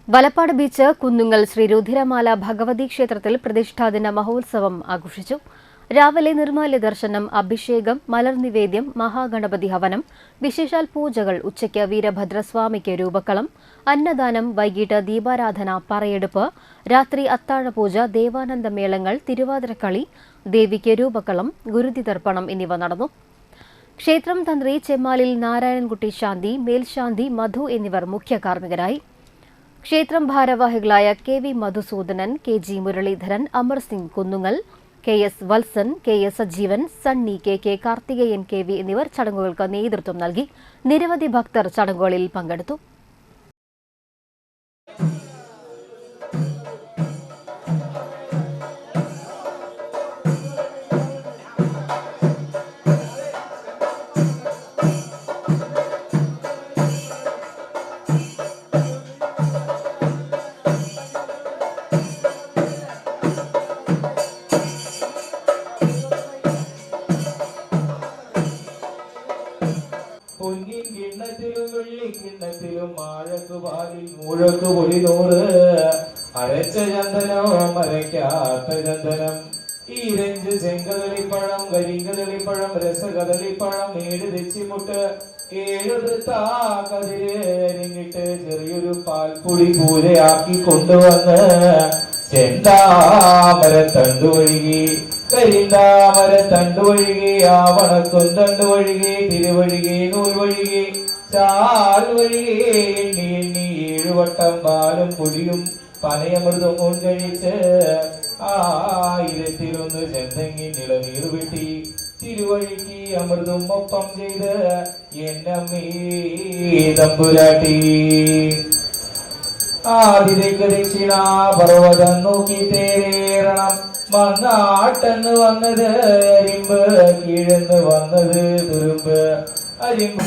Valappad beach Kunnungal Shri Rudramala Bhagavathi ക്ഷേത്രത്തിൽ പ്രതിഷ്ഠാദിന മഹോത്സവം ആഘോഷിച്ചു. രാവിലെ നിർമ്മാല്യ ദർശനം, അഭിഷേകം, മലർനിവേദ്യം, മഹാഗണപതി ഹവനം, വിശേഷാൽ പൂജകൾ, ഉച്ചയ്ക്ക് വീരഭദ്രസ്വാമിക്ക് രൂപക്കളം, അന്നദാനം, വൈകിട്ട് ദീപാരാധന, പറയെടുപ്പ്, രാത്രി അത്താഴപൂജ, ദേവാനന്ദ മേളങ്ങൾ, തിരുവാതിരക്കളി, ദേവിക്ക് രൂപക്കളം, ഗുരുതിതർപ്പണം എന്നിവ നടന്നു. ക്ഷേത്രം തന്ത്രി ചെമ്മാലിൽ നാരായണൻകുട്ടി ശാന്തി, മേൽശാന്തി മധു എന്നിവർ മുഖ്യ കാർമ്മികരായി. ക്ഷേത്രം ഭാരവാഹികളായ K V Madhusudanan, K G Muraleedharan, Amar Singh Kunnungal, K S Valsan, K S Sajeevan, Sunny, K K Karthikeyan K V എന്നിവർ ചടങ്ങുകൾക്ക് നേതൃത്വം നൽകി. നിരവധി ഭക്തർ ചടങ്ങുകളിൽ പങ്കെടുത്തു. പൊന്നിൻ കിണ്ണത്തിലും വെള്ളിക്കിണ്ണത്തിലും ആഴക്കുപാലിൽ മൂഴക്ക് പൊലിനൂറ് അരച്ച ചന്ദനം അരയ്ക്കാത്ത ചന്ദനം ഈരഞ്ച് ചെങ്കതളിപ്പഴം കരിങ്കതളിപ്പഴം രസകദളിപ്പഴം 7 തെച്ചിമുട്ട് 7 വൃത്താക്കതിര് അരിഞ്ഞിട്ട് ചെറിയൊരു പാൽപ്പൊടി പൂരയാക്കി കൊണ്ടുവന്ന് ചെന്താമര തണ്ടുവഴുകി കരിന്താമര തണ്ടുവഴുകി ആവണക്കും തണ്ടുവഴുകി തിരുവഴുകി നൂൽ വഴുകി ചാൽ വഴുകി എണ്ണി എണ്ണി 7 വട്ടം പാലും പൊടിയും പനയമൃതം കൊണ്ടഴിച്ച് 1001 ചെന്തെങ്ങി നിളനീർ വെട്ടി തിരുവഴുകി അമൃതും ഒപ്പം ചെയ്ത് എന്നമ്മീ തമ്പുരാട്ടി ആദിലേക്ക് ദക്ഷിണ പർവ്വതം നോക്കി തേരേറണം മങ്ങാട്ടെന്ന് വന്നത് അരിമ്പ് കീഴെന്ന് വന്നത് തുരുമ്പ് അരിമ്പ്